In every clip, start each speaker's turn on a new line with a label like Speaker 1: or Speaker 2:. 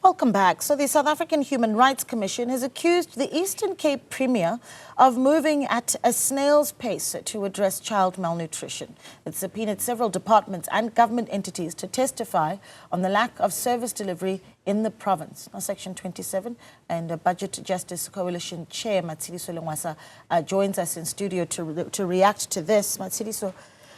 Speaker 1: Welcome back. So the South African Human Rights Commission has accused the Eastern Cape Premier of moving at a snail's pace to address child malnutrition. It subpoenaed several departments and government entities to testify on the lack of service delivery in the province. Now, Section 27 and Budget Justice Coalition Chair Matshidiso Lencoasa joins us in studio to react to this. Matshidiso,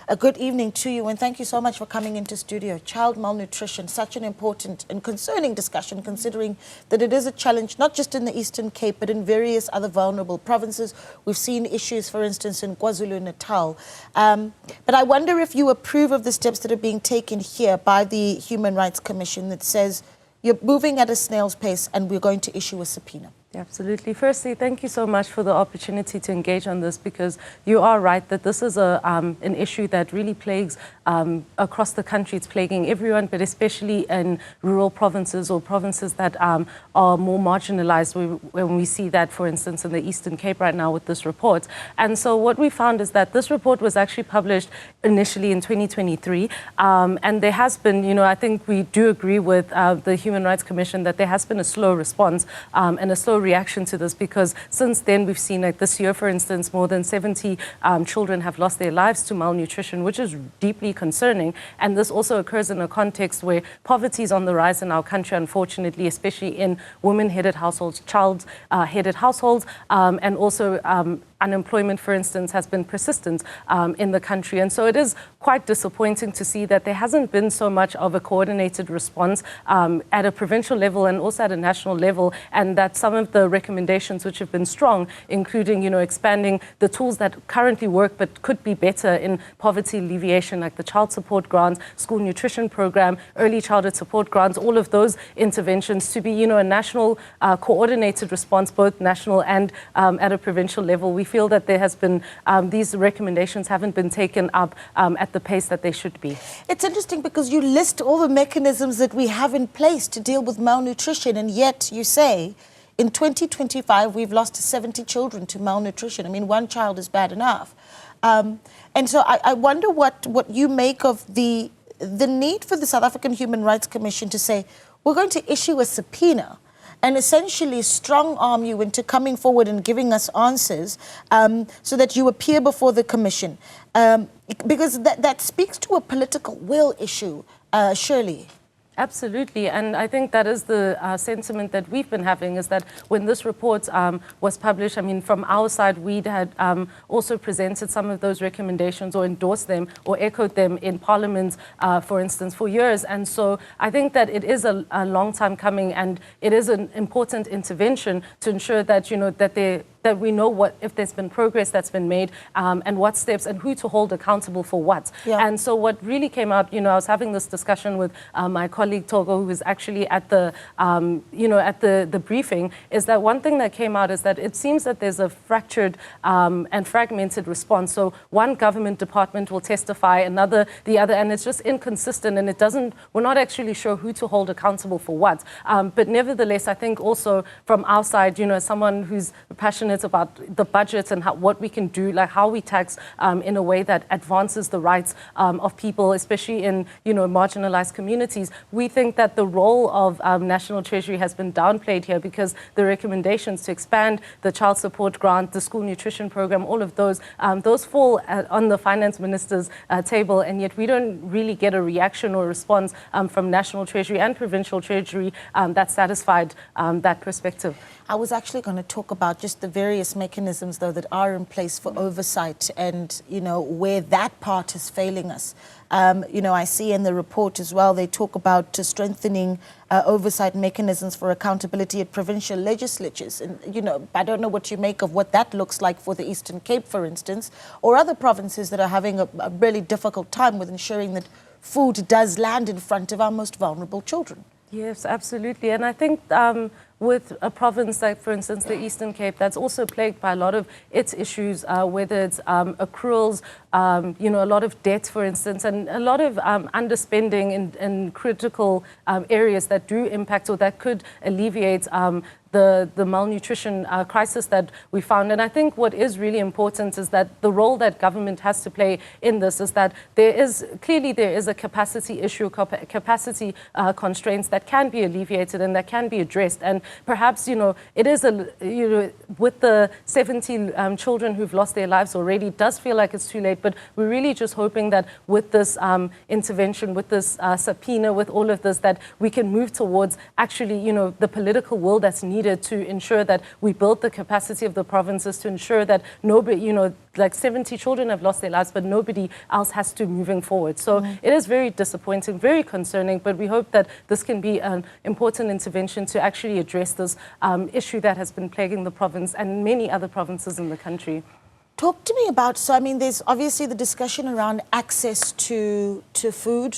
Speaker 1: a good evening to you, and thank you so much for coming into studio. Child malnutrition, such an important and concerning discussion, considering that it is a challenge not just in the Eastern Cape, but in various other vulnerable provinces. We've seen issues, for instance, in KwaZulu-Natal. But I wonder if you approve of the steps that are being taken here by the Human Rights Commission that says you're moving at a snail's pace and we're going to issue a subpoena.
Speaker 2: Absolutely. Firstly, thank you so much for the opportunity to engage on this, because you are right that this is an issue that really plagues across the country. It's plaguing everyone, but especially in rural provinces or provinces that are more marginalized. When we see that, for instance, in the Eastern Cape right now with this report. And so what we found is that this report was actually published initially in 2023. And there has been, I think we do agree with the Human Rights Commission that there has been a slow response and a slow reaction to this, because since then we've seen, like this year, for instance, more than 70 children have lost their lives to malnutrition, which is deeply concerning. And this also occurs in a context where poverty is on the rise in our country, unfortunately, especially in women-headed households, child-headed households, and also unemployment, for instance, has been persistent in the country. And so it is quite disappointing to see that there hasn't been so much of a coordinated response at a provincial level and also at a national level, and that some of the recommendations which have been strong, including, expanding the tools that currently work but could be better in poverty alleviation, like the child support grants, school nutrition program, early childhood support grants, all of those interventions to be, a national coordinated response, both national and at a provincial level. We feel that there has been, these recommendations haven't been taken up at the pace that they should be.
Speaker 1: It's interesting because you list all the mechanisms that we have in place to deal with malnutrition, and yet you say in 2025 we've lost 70 children to malnutrition. I mean, one child is bad enough. And so I wonder what you make of the need for the South African Human Rights Commission to say, we're going to issue a subpoena and essentially strong-arm you into coming forward and giving us answers so that you appear before the commission. Because that speaks to a political will issue, surely.
Speaker 2: Absolutely, and I think that is the sentiment that we've been having, is that when this report was published, I mean, from our side, we had also presented some of those recommendations or endorsed them or echoed them in Parliament, for instance, for years. And so I think that it is a long time coming, and it is an important intervention to ensure that, that we know if there's been progress that's been made and what steps and who to hold accountable for what. Yeah. And so what really came out, I was having this discussion with my colleague Togo, who was actually at the, at the briefing, is that one thing that came out is that it seems that there's a fractured and fragmented response. So one government department will testify, the other, and it's just inconsistent, and we're not actually sure who to hold accountable for what. But nevertheless, I think also from our side, as someone who's passionate about the budget and what we can do, like how we tax in a way that advances the rights of people, especially in marginalized communities. We think that the role of National Treasury has been downplayed here, because the recommendations to expand the child support grant, the school nutrition program, all of those fall on the finance minister's table, and yet we don't really get a reaction or response from National Treasury and Provincial Treasury that satisfied that perspective.
Speaker 1: I was actually going to talk about just the various mechanisms, though, that are in place for oversight and, where that part is failing us. I see in the report as well, they talk about strengthening oversight mechanisms for accountability at provincial legislatures. And, I don't know what you make of what that looks like for the Eastern Cape, for instance, or other provinces that are having a really difficult time with ensuring that food does land in front of our most vulnerable children.
Speaker 2: Yes, absolutely. And I think with a province like, for instance, the Eastern Cape, that's also plagued by a lot of its issues, whether it's accruals, a lot of debt, for instance, and a lot of underspending in critical areas that do impact or that could alleviate the malnutrition crisis that we found. And I think what is really important is that the role that government has to play in this is that there is a capacity issue, capacity constraints that can be alleviated and that can be addressed. And perhaps, it is with the 70 children who've lost their lives already, it does feel like it's too late, but we're really just hoping that with this intervention, with this subpoena, with all of this, that we can move towards actually, the political will that's needed to ensure that we build the capacity of the provinces, to ensure that nobody, like 70 children have lost their lives, but nobody else has to moving forward. So it is very disappointing, very concerning, but we hope that this can be an important intervention to actually address this issue that has been plaguing the province and many other provinces in the country.
Speaker 1: Talk to me about, so I mean, there's obviously the discussion around access to food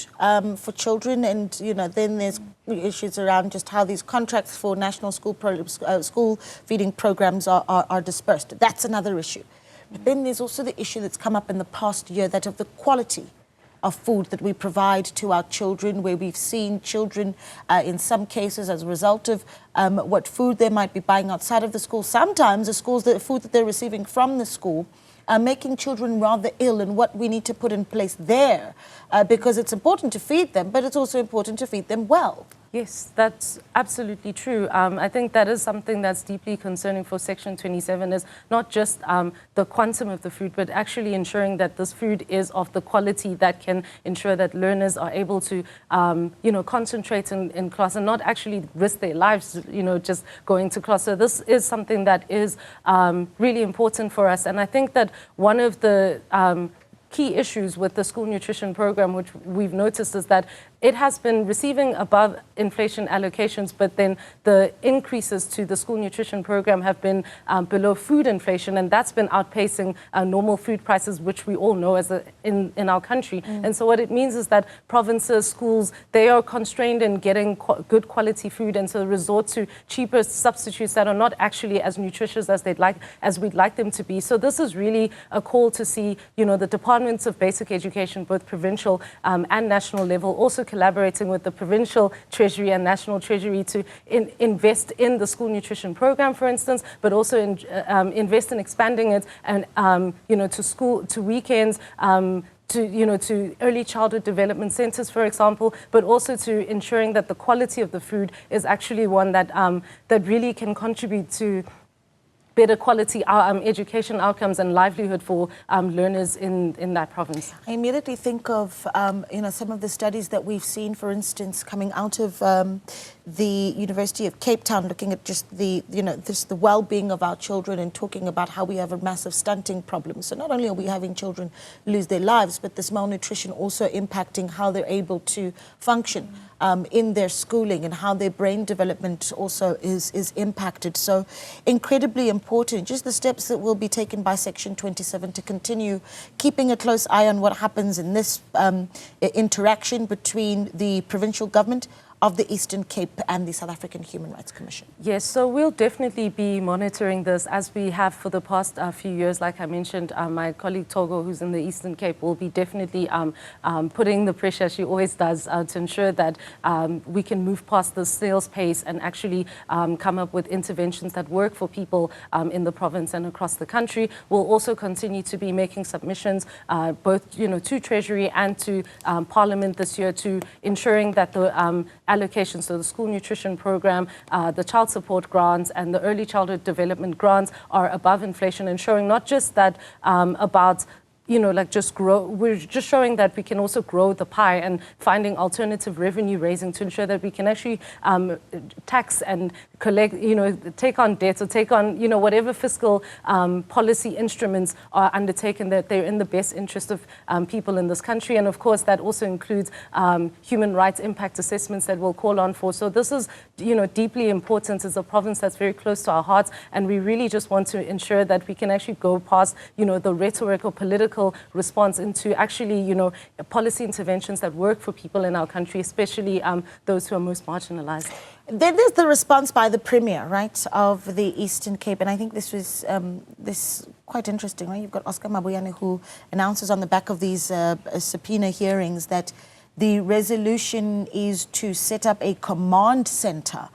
Speaker 1: for children, and then there's issues around just how these contracts for national school feeding programs are dispersed. That's another issue. But then there's also the issue that's come up in the past year, that of the quality of food that we provide to our children, where we've seen children, in some cases, as a result of what food they might be buying outside of the school, sometimes the food that they're receiving from the school, making children rather ill, and what we need to put in place there, because it's important to feed them, but it's also important to feed them well.
Speaker 2: Yes, that's absolutely true. I think that is something that's deeply concerning for Section 27, is not just the quantum of the food, but actually ensuring that this food is of the quality that can ensure that learners are able to, concentrate in class and not actually risk their lives, just going to class. So this is something that is really important for us. And I think that one of the key issues with the school nutrition program, which we've noticed, is that it has been receiving above inflation allocations, but then the increases to the school nutrition program have been below food inflation, and that's been outpacing normal food prices, which we all know in our country. And so what it means is that provinces, schools, they are constrained in getting good quality food, and so resort to cheaper substitutes that are not actually as nutritious as we'd like them to be. So this is really a call to see, the departments of basic education, both provincial and national level, also collaborating with the provincial treasury and national treasury to invest in the school nutrition program, for instance, but also invest in expanding it and to weekends, to early childhood development centers, for example, but also to ensuring that the quality of the food is actually one that that really can contribute to better quality education outcomes and livelihood for learners in that province.
Speaker 1: I immediately think of some of the studies that we've seen, for instance, coming out of the University of Cape Town, looking at just the well-being of our children and talking about how we have a massive stunting problem. So not only are we having children lose their lives, but this malnutrition also impacting how they're able to function in their schooling, and how their brain development also is impacted. So incredibly important, just the steps that will be taken by Section 27 to continue keeping a close eye on what happens in this interaction between the provincial government of the Eastern Cape and the South African Human Rights Commission.
Speaker 2: Yes, so we'll definitely be monitoring this as we have for the past few years. Like I mentioned, my colleague Togo, who's in the Eastern Cape, will be definitely putting the pressure, she always does, to ensure that we can move past the snail's pace and actually come up with interventions that work for people in the province and across the country. We'll also continue to be making submissions both to Treasury and to Parliament this year, to ensuring that the allocations, so the school nutrition program, the child support grants and the early childhood development grants are above inflation, ensuring not just that about just grow. We're just showing that we can also grow the pie and finding alternative revenue raising to ensure that we can actually tax and collect, take on debt or take on, whatever fiscal policy instruments are undertaken, that they're in the best interest of people in this country. And of course, that also includes human rights impact assessments that we'll call on for. So this is, deeply important. It's a province that's very close to our hearts. And we really just want to ensure that we can actually go past, the rhetoric or political response into actually, policy interventions that work for people in our country, especially those who are most marginalized.
Speaker 1: Then there's the response by the Premier, right, of the Eastern Cape. And I think this was quite interesting, right? You've got Oscar Mabuyane, who announces on the back of these subpoena hearings that the resolution is to set up a command center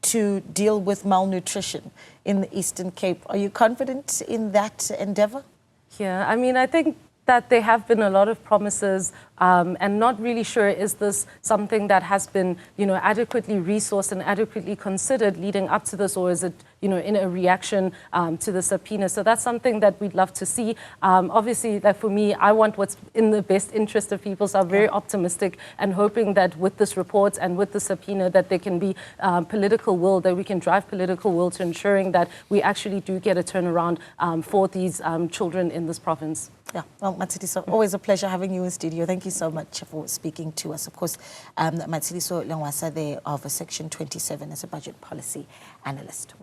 Speaker 1: to deal with malnutrition in the Eastern Cape. Are you confident in that endeavor?
Speaker 2: Yeah, I mean, I think that there have been a lot of promises and not really sure, is this something that has been, adequately resourced and adequately considered leading up to this, or is it, in a reaction to the subpoena? So that's something that we'd love to see. Obviously, like for me, I want what's in the best interest of people, so I'm very optimistic and hoping that with this report and with the subpoena that there can be political will, that we can drive political will to ensuring that we actually do get a turnaround for these children in this province.
Speaker 1: Yeah, well, Matshidiso, always a pleasure having you in studio. Thank you so much for speaking to us. Of course, Matshidiso Lencoasa there of Section 27 as a budget policy analyst.